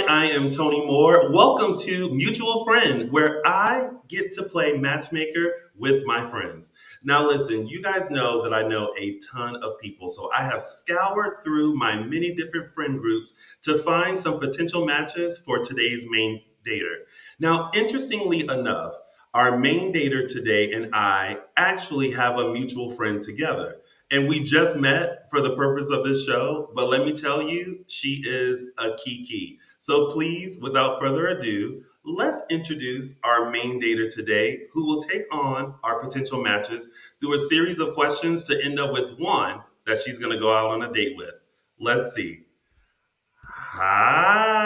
I am Tony Moore. Welcome to Mutual Friend, where I get to play matchmaker with my friends. Now, listen, you guys know that I know a ton of people, so I have scoured through my many different friend groups to find some potential matches for today's main dater. Now, interestingly enough, our main dater today and I actually have a mutual friend together. And we just met for the purpose of this show, but let me tell you, she is a kiki. So please, without further ado, let's introduce our main dater today, who will take on our potential matches through a series of questions to end up with one that she's going to go out on a date with. Let's see. Hi.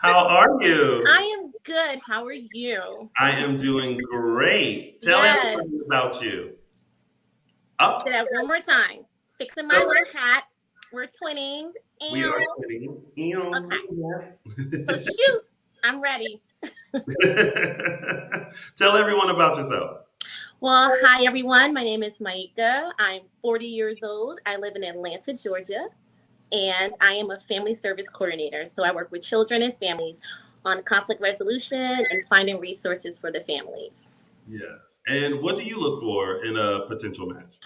How are you? I am good. How are you? I am doing great. Tell Yes. everybody about you. Say Up. that one more time. Fixing my little hat. We're twinning. We are And kidding. okay. So shoot. I'm ready. Tell everyone about yourself. Well, hi everyone. My name is Maika. I'm 40 years old. I live in Atlanta, Georgia, and I am a family service coordinator. So I work with children and families on conflict resolution and finding resources for the families. Yes. And what do you look for in a potential match?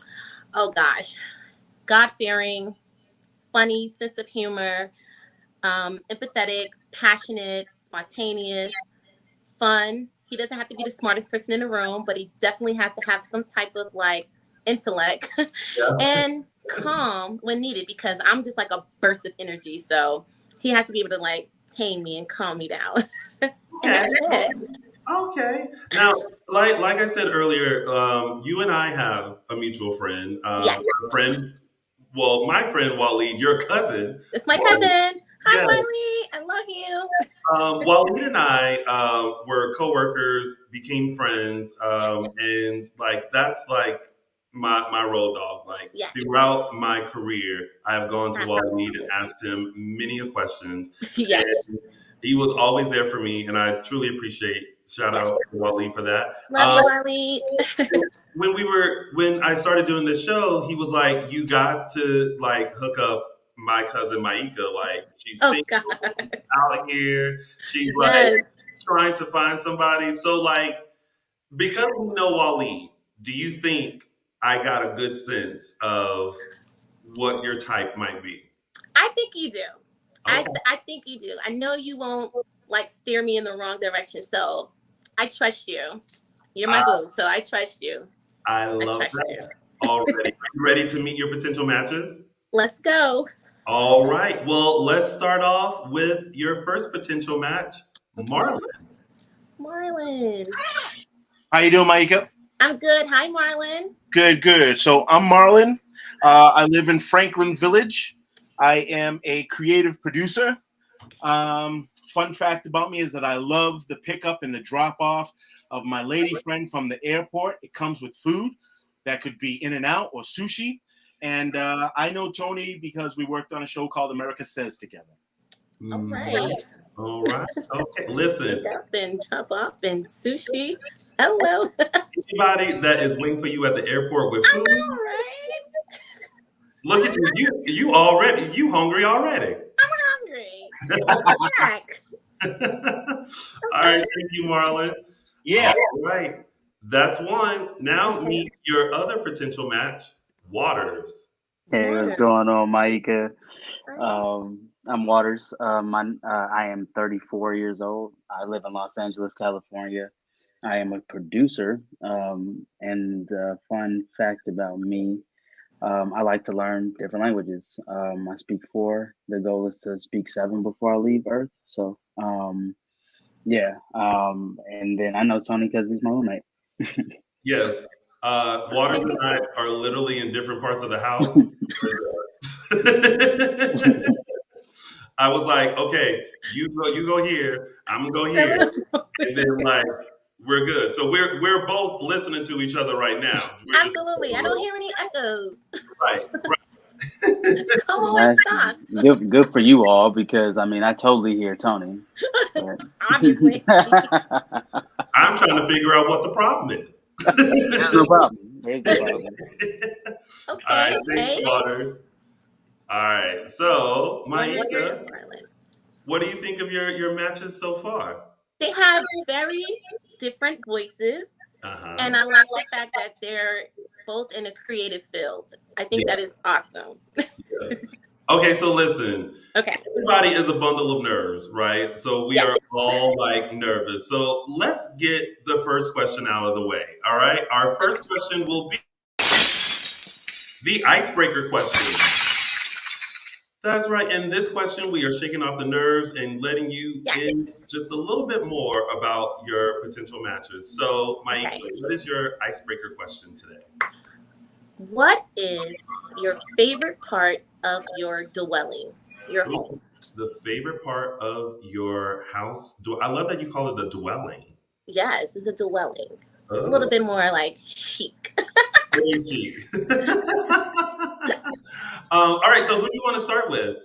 Oh gosh. God fearing, funny, sense of humor, empathetic, passionate, spontaneous, fun. He doesn't have to be the smartest person in the room, but he definitely has to have some type of like intellect Yeah. and calm when needed because I'm just like a burst of energy. So he has to be able to like tame me and calm me down. And Okay. that's it. Okay. Now, like I said earlier, you and I have a mutual friend. Yes. Our friend, well, my friend Waleed, your cousin. It's my cousin. Hi, Yeah. Wiley. I love you. Waleed and I were coworkers, became friends, and like that's like my road dog. Like Yes. throughout my career, I have gone to Waleed and Absolutely. asked him many a questions, Yes. and he was always there for me, and I truly appreciate. Shout Yes. out to Waleed for that. Love you, Wiley. When I started doing this show, he was like, "You got to like hook up my cousin Maika. Like she's Oh, single God. out here. She's like Yes. trying to find somebody. So like because we know Waleed, do you think I got a good sense of what your type might be? I think you do. Okay. I think you do. I know you won't like steer me in the wrong direction. So I trust you. You're my boo, so I trust you. I I love trust you. that already. Are you ready to meet your potential matches? Let's go. All right. Well, let's start off with your first potential match, Okay. Marlon. Marlon. How you doing, Maika? I'm good. Hi, Marlon. Good, good. So I'm Marlon. I live in Franklin Village. I am a creative producer. Fun fact about me is that I love the pickup and the drop off of my lady friend from the airport. It comes with food that could be in and out or sushi. And I know Tony because we worked on a show called America Says together. All Mhm. right. All right. Okay. Listen, Pick up and drop off and sushi. Hello. anybody that is waiting for you at the airport with I food, know, right? look at you. You already you hungry already. I'm hungry. Snack. All right, Okay. thank you, Marlon. Yeah. All right. That's one. Now Okay. meet your other potential match, Waters. Hey, what's Water. going on, Maika? Hi. I'm Waters. I am 34 years old. I live in Los Angeles, California. I am a producer. And fun fact about me, I like to learn different languages. I speak four. The goal is to speak seven before I leave Earth. So, yeah. And then I know Tony because he's my roommate. Yes. Waters Okay. and I are literally in different parts of the house. I was like, okay, you go here, I'm gonna go here, and then like we're good. So we're both listening to each other right now. We're just Absolutely. I don't hear any echoes. right. I'm always That's sauce. good for you all because I mean I totally hear Tony. But Obviously. I'm trying to figure out what the problem is. there's no problem. There's no problem. All right, Okay. thanks, Okay. Waters. All right. So, Waters Maika, and Marlon. what do you think of your matches so far? They have very different voices, Uh-huh. and I like the fact that they're both in a creative field. I think that is awesome. Yes. Okay, so listen, Okay. everybody is a bundle of nerves, right? So we Yes. are all like nervous. So let's get the first question out of the way. All right. Our Okay. first question will be the icebreaker question. That's right. In this question, we are shaking off the nerves and letting you Yes. in just a little bit more about your potential matches. So, Maika, Okay. what is your icebreaker question today? What is your favorite part of your dwelling, your home? Ooh, the favorite part of your house? I love that you call it a dwelling. Yes, it's a dwelling. It's a little Oh, bit more like chic. very chic. All right, so who do you want to start with?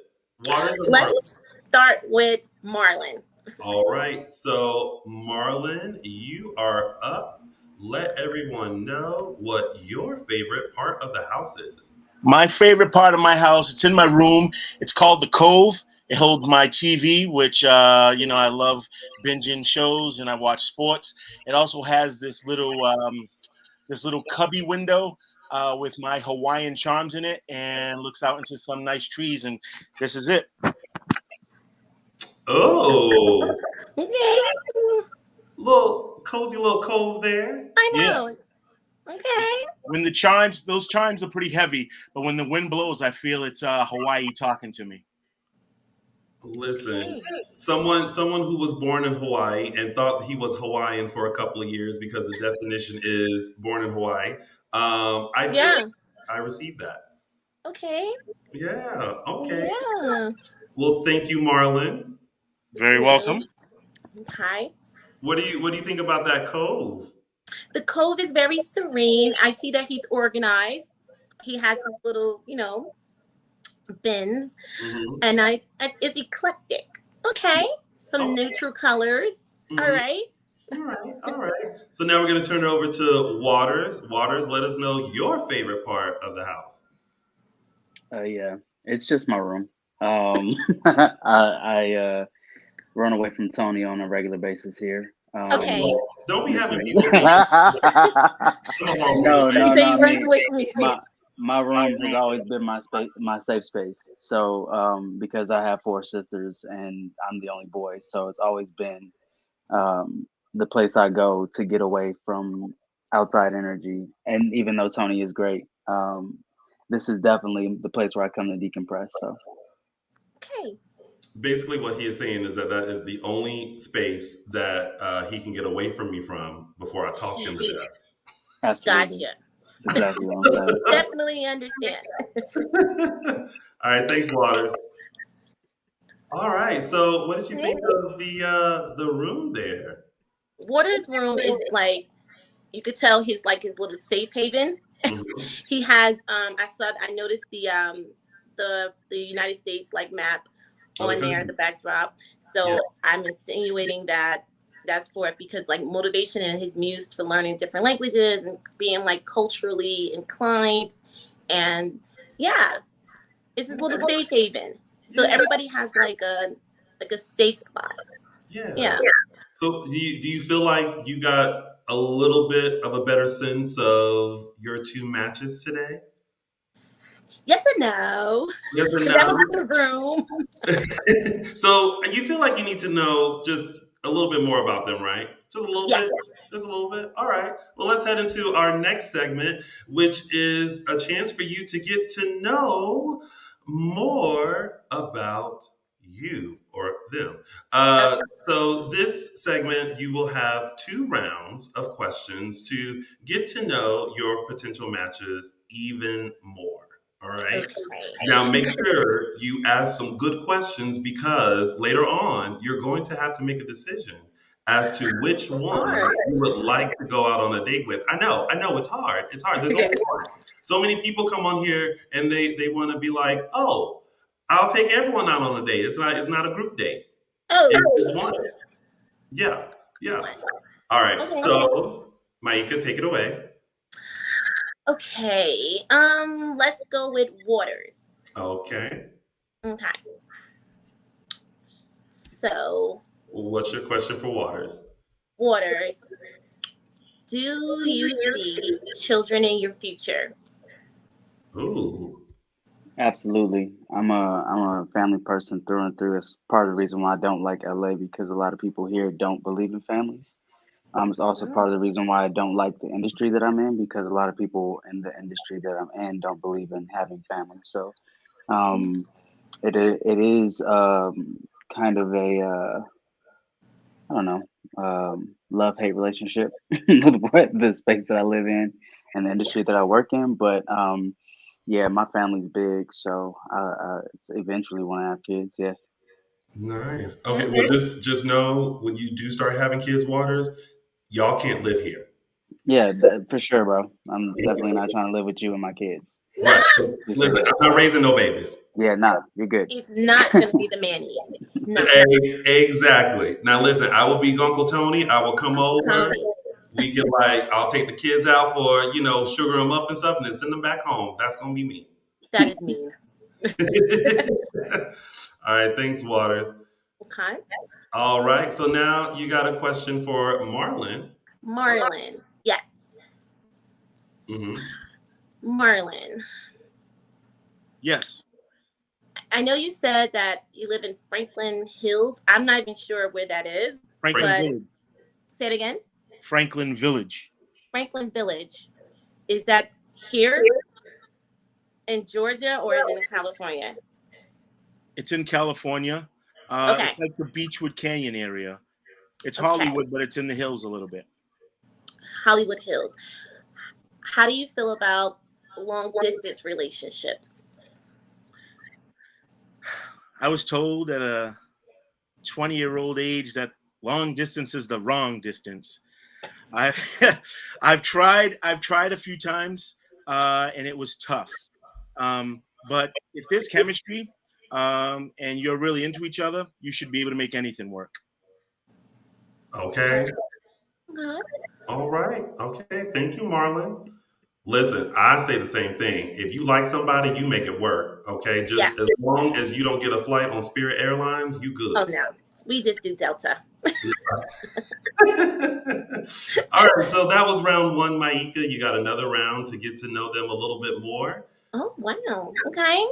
Waters or Marlon? Let's start with Marlon. All right, so Marlon, you are up. Let everyone know what your favorite part of the house is. My favorite part of my house, it's in my room. It's called the Cove. It holds my TV, which I love binging shows and I watch sports. It also has this little cubby window with my Hawaiian charms in it, and looks out into some nice trees. And this is it. Oh, Okay. little cozy little cove there. I Yeah. know. Okay. When those chimes are pretty heavy, but when the wind blows, I feel it's Hawaii talking to me. Listen, Okay. someone who was born in Hawaii and thought he was Hawaiian for a couple of years because the definition is born in Hawaii. I feel Yeah. I received that. Okay. Yeah. Okay. Yeah. Well, thank you, Marlon. Very welcome. Hi. What do you think about that cove? The cove is very serene. I see that he's organized. He has his little, bins, Hmm. and it's eclectic. Okay. Some Okay. neutral colors. All Hmm. right. All right. All right. So now we're gonna turn it over to Waters. Waters, let us know your favorite part of the house. Yeah, it's just my room. I run away from Tony on a regular basis here. Okay. Don't be This having is people run from a home with no, You no, say he no. I runs mean, away from you. my room has always been my space, my safe space. So, because I have four sisters and I'm the only boy, so it's always been the place I go to get away from outside energy. And even though Tony is great, this is definitely the place where I come to decompress. So, Okay. Basically, what he is saying is that is the only space that he can get away from me from before I talk him to absolutely, Gotcha. that's exactly what I'm saying. death. Definitely understand. All right, thanks, Waters. All right, so what did you Okay. think of the room there? Water's room is like you could tell he's like his little safe haven. Mhm. He has I noticed the United States like map Oh, the on there, country. the backdrop. Yeah. So I'm insinuating that that's for it because like motivation and his muse for learning different languages and being like culturally inclined, and yeah, it's his little safe haven. So Yeah. everybody has like a safe spot. Yeah. Yeah. So do you feel like you got a little bit of a better sense of your two matches today? Yes and no, Yes or because that was no? just a room. So you feel like you need to know just a little bit more about them, right? Just a little Yes. bit. Just a little bit. All right. Well, let's head into our next segment, which is a chance for you to get to know more about you or them. Okay. So, this segment, you will have two rounds of questions to get to know your potential matches even more. All right. Okay. Now, make sure you ask some good questions because later on, you're going to have to make a decision as to which one Hard. you would like to go out on a date with. I know, it's hard. It's hard. There's only one. So many people come on here and they want to be like, oh, I'll take everyone out on a date. It's not a group date. Oh, It's just one. Yeah, just yeah. one. All right. Okay. So, Maika, take it away. Okay. Let's go with Waters. Okay. Okay. So, What's your question for Waters? Waters, do you see children in your future? Ooh. Absolutely. I'm a family person through and through. It's part of the reason why I don't like LA because a lot of people here don't believe in families. It's also part of the reason why I don't like the industry that I'm in because a lot of people in the industry that I'm in don't believe in having families. So um, it is kind of a I don't know, love hate relationship with what the space that I live in and the industry that I work in. But yeah, my family's big, so I eventually want to have kids. Yeah, Nice. Okay. Okay. Well, just know when you do start having kids, Waters, y'all can't live here. yeah, for sure, bro. I'm definitely not trying to live with you and my kids. Right. For Listen, sure. I'm not raising no babies. Yeah, nah, you're good. He's not going to be the manny. He's not. Exactly. Now, listen, I will be Uncle Tony. I will come Uncle over. Tony. We can I'll take the kids out for sugar them up and stuff, and then send them back home. That's gonna be me. That is mean. All right. Thanks, Waters. Okay. All right. So now you got a question for Marlon. Marlon. Yes. Hmm. Marlon. Yes. I know you said that you live in Franklin Hills. I'm not even sure where that is, Franklin but Village. say it again. Franklin Village. Franklin Village. Is that here in Georgia or is it in California? It's in California. Okay. It's like the Beechwood Canyon area. It's Okay. Hollywood, but it's in the hills a little bit. Hollywood Hills. How do you feel about long distance relationships? I was told at a 20-year-old age that long distance is the wrong distance. I I've tried a few times, and it was tough. But if there's chemistry, and you're really into each other, you should be able to make anything work. Okay. Okay. All right. Okay. Thank you, Marlon. Listen, I say the same thing. If you like somebody, you make it work. Okay. Yeah. Just as long as you don't get a flight on Spirit Airlines, you Oh good. no. We just do Delta. All right. So that was round one, Maika. You got another round to get to know them a little bit more. Oh wow. Okay.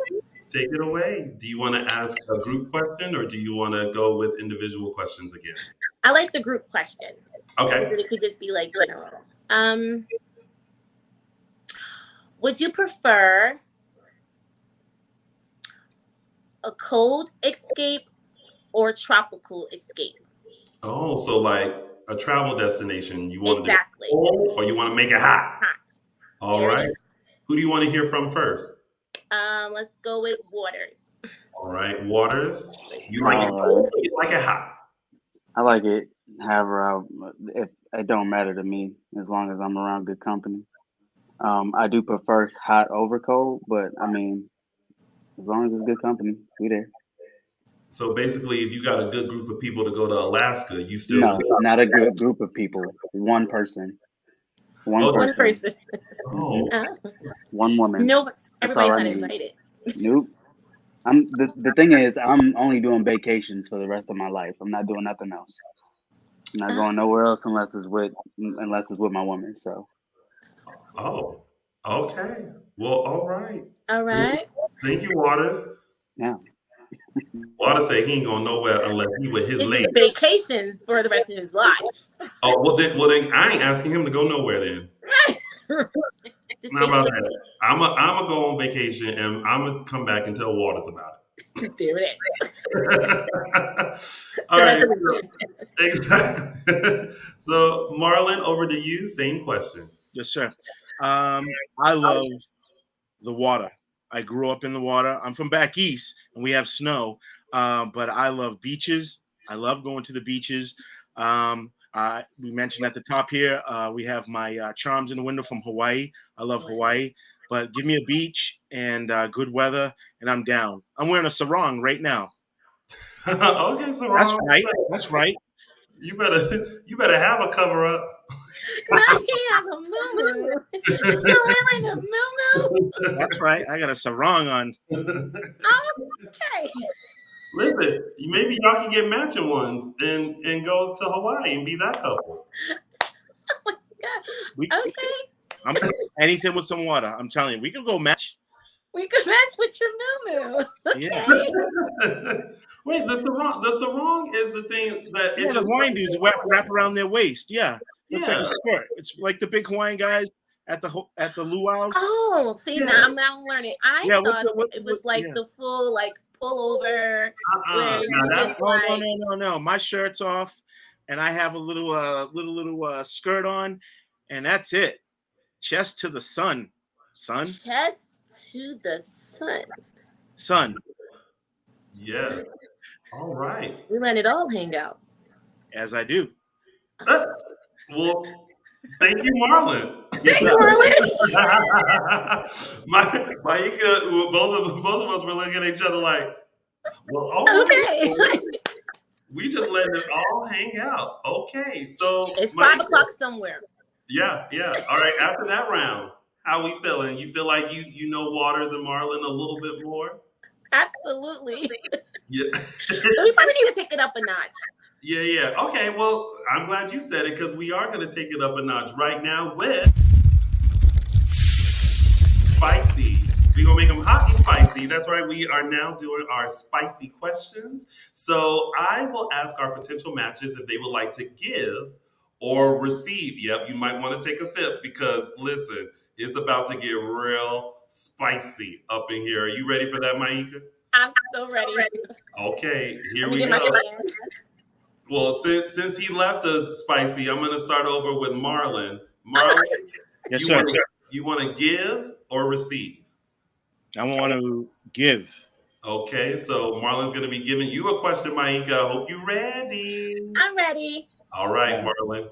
Take it away. Do you want to ask a group question or do you want to go with individual questions again? I like the group question because Okay. it could just be like general. Um, would you prefer a cold escape or tropical escape? Oh, so like a travel destination, you want it to be Exactly. cold or you want to make it hot? Hot. All There it right. is. Who do you want to hear from first? Let's go with Waters. All right. Waters. You like it All cold right, or you like it hot? I like it. However, if it don't matter to me as long as I'm around good company. I do prefer hot over cold, but I mean, as long as it's good company, we there. So basically, if you got a good group of people to go to Alaska, you still good. No, not a good group of people. One person. One Oh, One person. person. Hmm. oh. Uh, One woman. no, That's all everybody's I not need. invited. Nope. The thing is, I'm only doing vacations for the rest of my life. I'm not doing nothing else. I'm not Uh, going nowhere else unless it's with my woman. So Oh. Okay. Well, all right. all right. Thank you, Waters. yeah. Waters say he ain't going nowhere unless he with his This lady. is vacations for the rest of his life. Oh, well then I ain't asking him to go nowhere then. It's just How about vacation. that? I'm gonna go on vacation and I'm gonna come back and tell Waters about There it is. it. All The right. resolution. Exactly. So Marlon, over to you. Same question. Yes, sir. I love the water. I grew up in the water. I'm from back east, and we have snow. But I love beaches. I love going to the beaches. We mentioned at the top here, we have my charms in the window from Hawaii. I love Hawaii. But give me a beach and good weather, and I'm down. I'm wearing a sarong right now. Okay, so That's Ron, right. That's right. you better have a cover up. Now he has a moo. You're wearing a moo. That's right. I got a sarong on. Okay. Listen, maybe y'all can get matching ones and go to Hawaii and be that couple. We, Okay. I'm anything with some water. I'm telling you, we can go match. We could match with your moo. Yeah. Okay. Wait, the sarong is the thing that it Yeah, the just Hawaiian dudes wrap around their waist. Yeah, looks like a yeah. skirt. It's like the big Hawaiian guys at the luau's. Oh, see Yeah. now I'm learning. I Yeah, thought it was like yeah. the full like pullover where Now you that's just Oh like no! My shirt's off, and I have a little skirt on, and that's it. Chest to the sun, chest to the sun. sun. yeah. All right. We let it all hang out. As I do. Well, thank you, Marlon. Yes, Thanks, sir. Marlon. Maika, both of us were looking at each other like, well, all right. Okay. We just letting it all hang out. Okay, so It's Maika, 5 o'clock somewhere. yeah. All right, after that round, how we feeling? You feel like you know Waters and Marlon a little bit more? Absolutely. Yeah. We probably need to take it up a notch. Yeah. Okay, well, I'm glad you said it because we are going to take it up a notch right now with spicy. We're going to make them hot and spicy. That's right. We are now doing our spicy questions. So I will ask our potential matches if they would like to give or receive. Yep, you might want to take a sip because, listen, it's about to get real spicy up in here. Are you ready for that, Maika? I'm so ready. Okay, here Let me we get my go. hands. Well, since he left us spicy, I'm going to start over with Marlon. Marlon, Yes, you sir. want you want to give or receive? I want to give. Okay, so Marlon's going to be giving you a question, Maika. I hope you're ready. I'm ready. All right, Yeah. Marlon.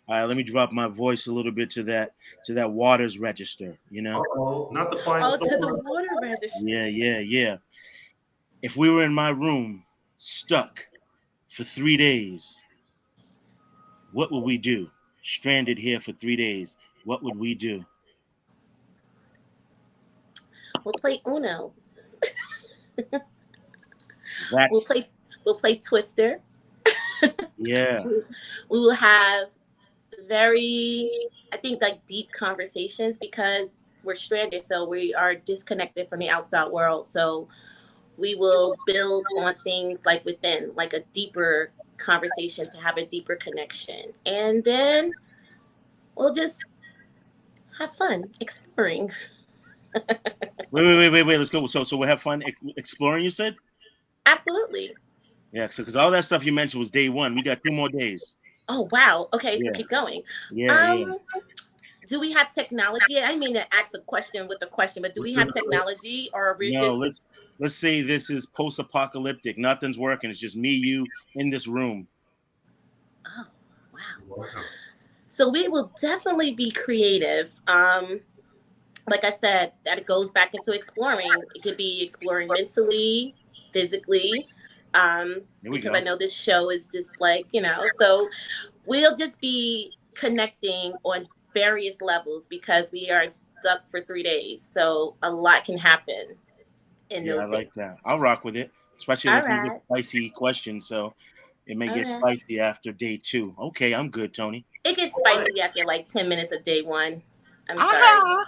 All right, let me drop my voice a little bit to that Waters register. You know. Uh-oh, not the quiet Oh, to the storm. water register. Yeah. If we were in my room, stuck for 3 days, what would we do? Stranded here for 3 days, what would we do? We'll play Uno. That's We'll play Twister. yeah. We will have very, I think, like deep conversations because we're stranded, so we are disconnected from the outside world. So we will build on things like within, like a deeper conversation to have a deeper connection, and then we'll just have fun exploring. Wait. Let's go. So we'll have fun exploring. You said. Absolutely. Yeah. So because all that stuff you mentioned was day one. We got 2 more days. Oh wow. Okay, so Yeah. keep going. Yeah. Do we have technology? I didn't mean to ask a question with a question, but do we have technology, or are we No. just? Let's say this is post-apocalyptic. Nothing's working. It's just me, you in this room. Oh wow. Wow. So we will definitely be creative. Like I said, that it goes back into exploring. It could be exploring mentally, physically, There we because go. I know this show is just like, so we'll just be connecting on various levels because we are stuck for 3 days. So a lot can happen in Yeah, I those like days. that. I'll rock with it. Especially All that these are right. spicy questions, so it may All get right. spicy after day 2. Okay, I'm good, Tony. It gets spicy after like 10 minutes of day one. I'm sorry. Ah!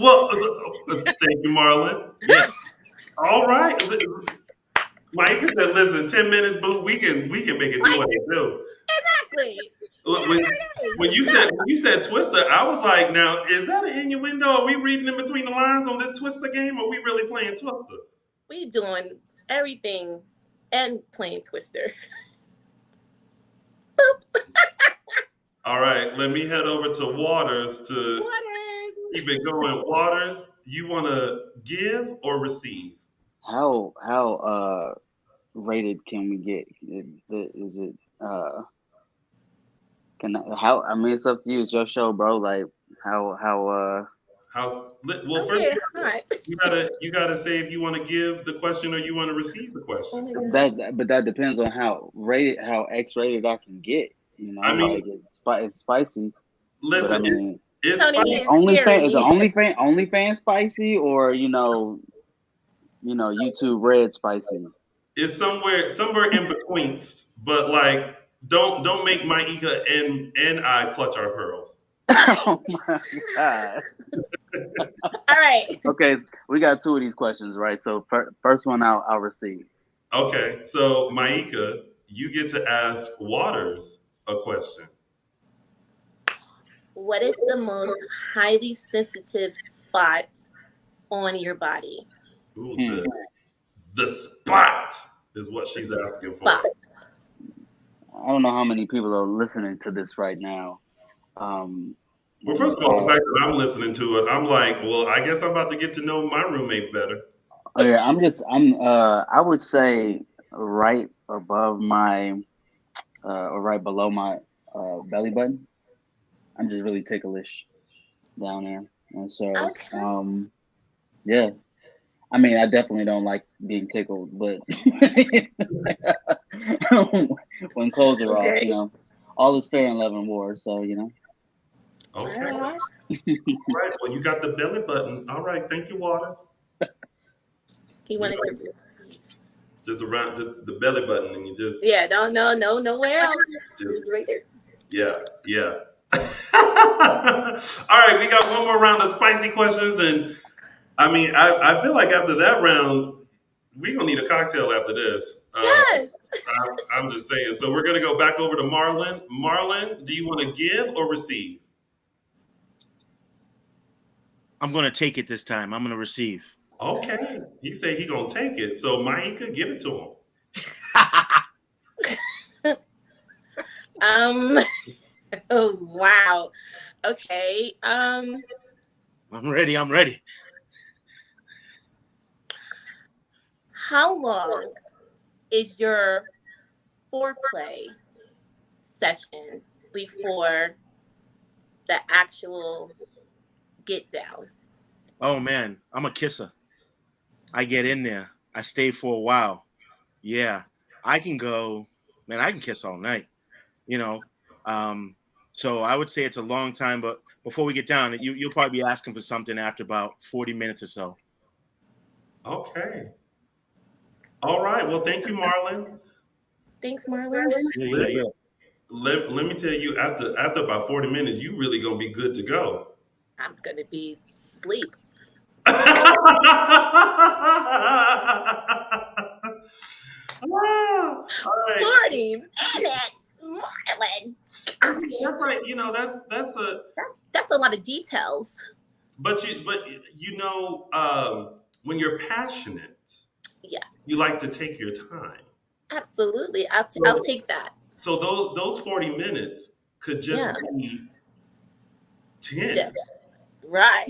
Well, thank you, Marlon. Yeah. All right. Maika said, "Listen, 10 minutes, boo. We can make it do what it do." Exactly. When, when you said Twister, I was like, now is that an innuendo? Are we reading in between the lines on this Twister game? Or are we really playing Twister? We doing everything and playing Twister. Boop. All right, let me head over to Waters to Waters. keep it going. Waters, you want to give or receive? How rated can we get? Is it how? I mean, it's up to you. It's your show, bro. Like how Well, Oh, first yeah, hot. you gotta say if you want to give the question or you want to receive the Oh question. my God. that depends on how X rated I can get. You know, I mean, like it's spicy. But I Listen, mean, it's Tony, he spicy. is scaring Is the me. OnlyFans spicy, or YouTube Red spicy? It's somewhere in between. But like, don't make Maika and I clutch our pearls. Oh my god. All right. Okay, we got two of these questions, right? So first one I'll receive. Okay, so Maika, you get to ask Waters a question. What is the most highly sensitive spot on your body? Ooh, Hmm. the spot is what The she's asking spot. for. I don't know how many people are listening to this right now. Well, first of all, the fact that I'm listening to it, I'm like, well, I guess I'm about to get to know my roommate better. Oh yeah, I would say right above my or right below my belly button. I'm just really ticklish down there. And so Okay. yeah. I mean, I definitely don't like being tickled, but when clothes are off, Okay. all is fair in love and war, so Okay, All all right. right. Well, you got the belly button. All right, thank you, Waters. He We wanted like to. just around just the belly button, and you just Yeah. No. No. No. Nowhere else. just Just right there. yeah, yeah. All right, we got one more round of spicy questions, and I mean, I feel like after that round, we gonna need a cocktail after this. Yes. I'm just saying. So we're gonna go back over to Marlon. Marlon, do you want to give or receive? I'm gonna take it this time. I'm gonna receive. Okay, he said he gonna take it. So Maika, give it to him. Um. Oh wow. Okay. I'm ready. I'm ready. How long is your foreplay session before the actual get down? Oh man, I'm a kisser. I get in there. I stay for a while. Yeah, I can go. Man, I can kiss all night. You know. Um, so I would say it's a long time. But before we get down, you'll probably be asking for something after about 40 minutes or so. Okay. All right. Well, thank you, Marlon. Thanks, Marlon. Yeah, Let, yeah, yeah. let me tell you, after about 40 minutes, you really gonna be good to go. I'm gonna be asleep. All right. 40 minutes, Marlon. That's right. That's a That's a lot of details. but when you're passionate, Yeah, you like to take your time. absolutely. I'll So, take that. so those 40 minutes could just Yeah, be 10. just right.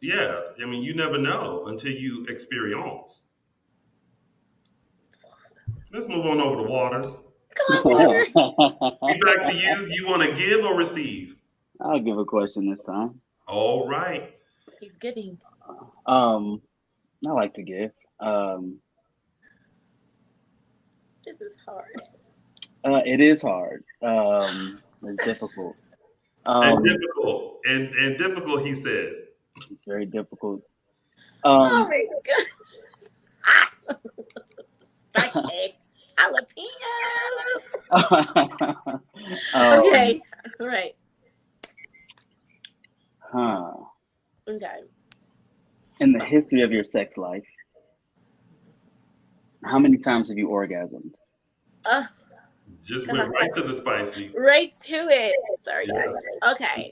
Yeah. I mean, you never know until you experience. Let's move on over to Waters. Come on, Water. Feedback to you. Do you want to give or receive? I'll give a question this time. All right. He's giving. Um, I like to give. Um, This is hard. it is hard. It's difficult. And Um, difficult. And difficult, he said. it's very difficult. Oh Um, my god. Hot. Spicy. Jalapenos. um, Okay. All right. huh. Okay. In the history of your sex life, how many times have you orgasmed? Uh, Just went God. right to the spicy. Right to it. Sorry, Yeah. guys. Okay.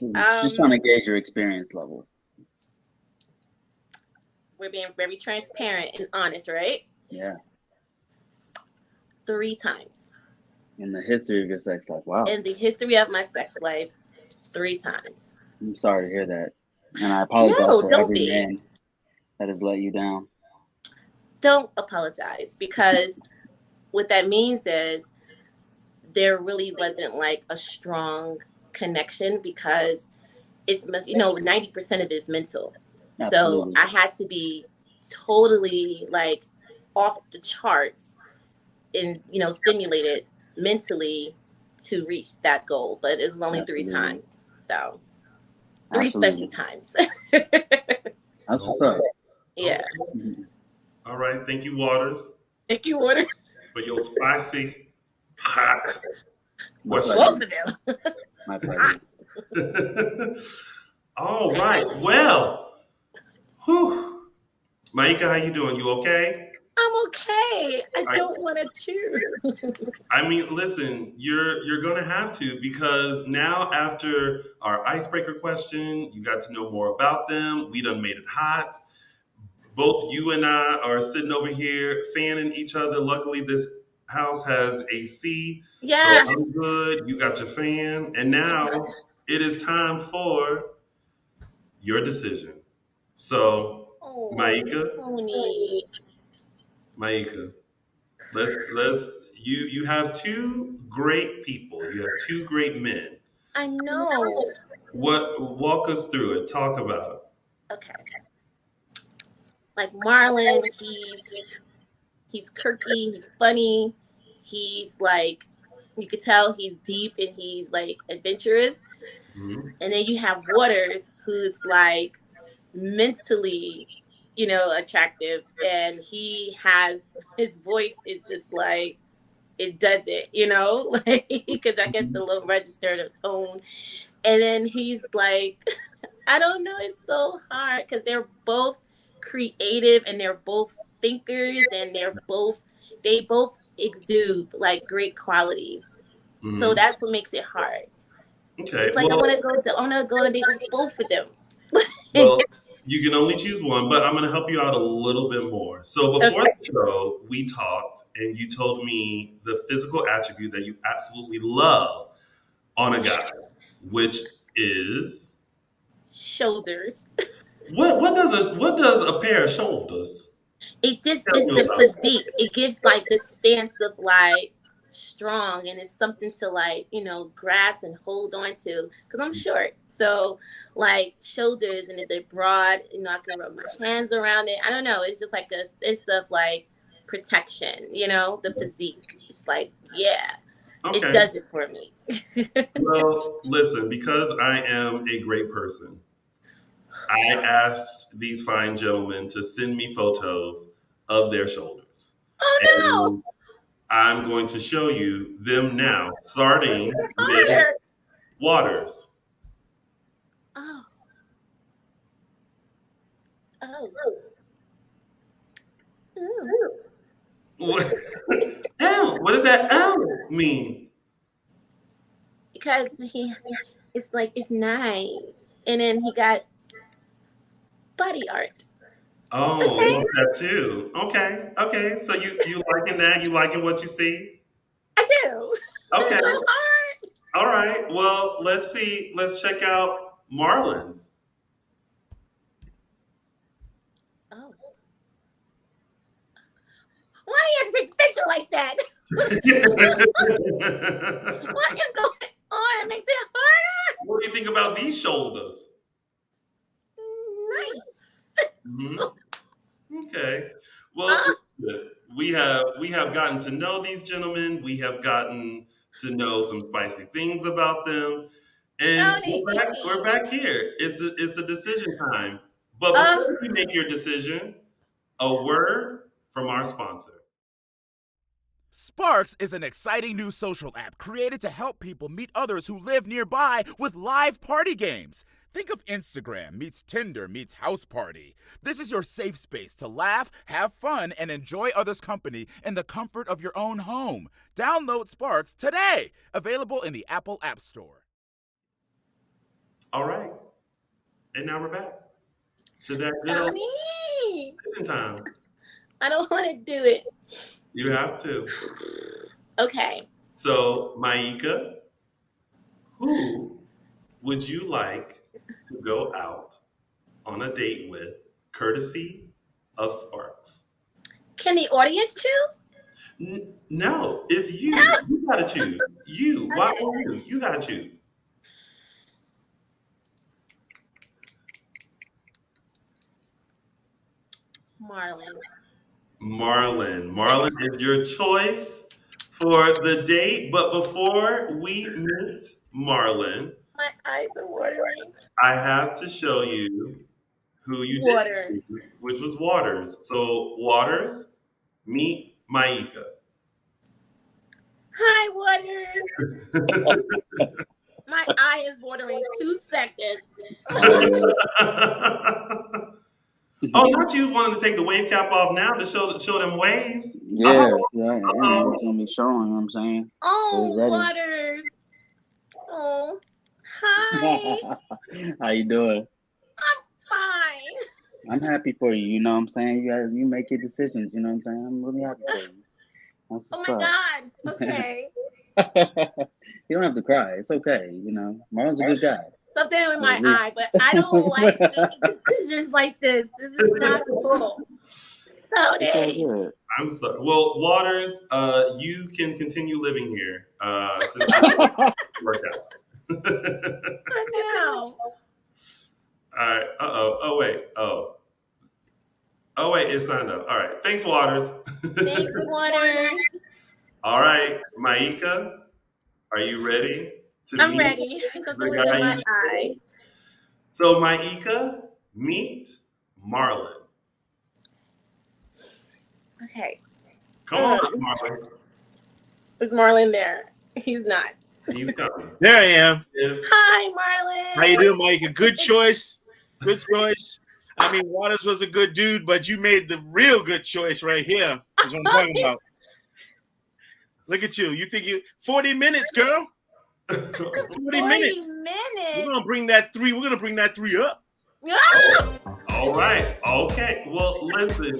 Just trying to gauge your experience level. We're being very transparent and honest, right? Yeah. 3 times. In the history of your sex life. Wow. In the history of my sex life, 3 times. I'm sorry to hear that. And I apologize No, for don't every be. man that has let you down. Don't apologize, because what that means is there really wasn't like a strong connection, because it's 90% of it is mental. Absolutely. So I had to be totally like off the charts and stimulated mentally to reach that goal, but it was only 3 Absolutely. times. So 3 special Absolutely. times. That's what's up. Okay. Yeah. Okay. Mhm. All right. Thank you, Waters, Thank you, water. for your spicy, hot My Both pleasure. of them. My pleasure. Hot. All right. Well, whew. Maika, how you doing? You okay? I'm okay. I I, don't want to chew. I mean, listen, you're gonna have to because now after our icebreaker question, you got to know more about them. We done made it hot. Both you and I are sitting over here fanning each other. Luckily, this house has AC, so Yeah. I'm good. You got your fan, and now it is time for your decision. So, Oh, Maika, Tony. Maika, let's you have two great people. You have two great men. I know. What walk us through it? Talk about Okay. Like Marlon, he's quirky, he's funny, he's like you could tell he's deep and he's like adventurous. it. Mhm. And then you have Waters, who's like mentally, attractive, and he has his voice is just like it does it, like because I guess the low register, the tone, and then he's like, I don't know, it's so hard because they're both creative and they're both thinkers and they both exude like great qualities. So Mhm. that's what makes it hard. Okay. It's like I want to go on a date with both of them. Well, you can only choose one, but I'm going to help you out a little bit more. So before Okay. the show, we talked, and you told me the physical attribute that you absolutely love on a guy, which is Shoulders. what does a pair of shoulders It just tell it's you the about? physique. It gives like the stance of like strong, and it's something to like grasp and hold on to because I'm short. So like shoulders, and if they're broad, I can rub my hands around it. I don't know. It's just like a sense of like protection. The physique. It's like yeah, it Okay. does it for me. Well, listen, because I am a great person, I asked these fine gentlemen to send me photos of their shoulders. Oh And I'm going to show you them now, starting no, with harder. Waters. Oh, oh, oh. What, ow, what does that ow mean? Because it's like it's nice, and then he got body art. Oh, Okay, you want that too. Okay, okay. So you liking that? You liking what you see? I do. Okay. So hard. All right. Well, let's see. Let's check out Marlins. Oh, why you have to take the picture like that? What is going on? It makes it harder. What do you think about these shoulders? Nice. Hmm. Okay. Well, Uh, we have gotten to know these gentlemen. We have gotten to know some spicy things about them, and Tony. we're back here. It's a decision time. But Uh, before you make your decision, a word from our sponsor. Sparkze is an exciting new social app created to help people meet others who live nearby with live party games. Think of Instagram meets Tinder meets House Party. This is your safe space to laugh, have fun, and enjoy others' company in the comfort of your own home. Download Sparkze today. Available in the Apple App Store. All right, and now we're back to that good old Tony. decision time. I don't want to do it. You have to. Okay. So, Maika, who would you like to go out on a date with, courtesy of Sparks? Can the audience choose? No, it's you. You gotta choose. You. Why Okay. you? You gotta choose. Marlon. Marlon is your choice for the date. But before we meet Marlon, My eyes are watering. I have to show you who you Waters. did choose, which was Waters. So Waters, meet Maika. Hi, Waters. My eye is watering 2 seconds. Oh, not you wanting to take the wave cap off now to show them waves? Yeah, Oh, yeah, yeah. It's gonna be showing. You know what I'm saying? Oh, Ready. Waters. Oh, hi. How you doing? Fine. I'm happy for you. You know what I'm saying? You make your decisions. You know what I'm saying? I'm really happy for you. That's Oh what's my up. God. Okay. You don't have to cry. It's okay. You know, Marlon's a good guy. Something in At my least. eye, but I don't like making decisions like this. This is not cool. It's all Tony. good. I'm sorry. Well, Waters, you can continue living here since it worked out. For now. All right. Oh wait. Oh wait. It's signed up. All right. Thanks, Waters. Thanks, Waters. All right, Maika, are you ready to I'm meet ready. Something the was in guy my you? eye. So, Maika, meet Marlon. Okay. Come on, Marlon. Is Marlon there? He's not. He's coming. There I am. Yes. Hi, Marlon. How you doing, Mike? A good choice. Good choice. I mean, Waters was a good dude, but you made the real good choice right here. Is what I'm talking about. Look at you. You think 40 minutes, girl. 40 minutes. We're gonna bring that 3. We're gonna bring that 3 up. All right. Okay. Well, listen.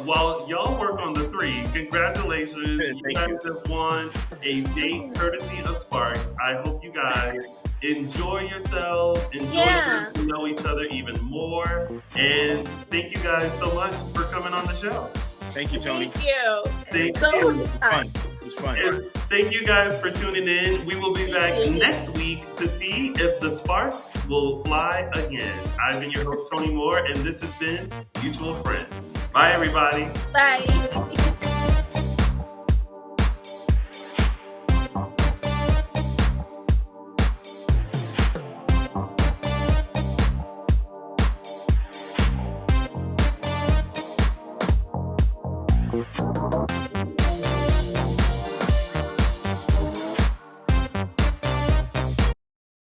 While y'all work on the 3, congratulations. You guys have won a date courtesy of Sparkze. I hope you guys enjoy yourselves, getting to know each other even more, and thank you guys so much for coming on the show. Thank you, Tony. Thank you. Thank So you. It was fun. It was fun. And thank you guys for tuning in. We will be back next week to see if the sparks will fly again. I've been your host, Tony Moore, and this has been Mutual Friends. Bye, everybody. Bye. Thank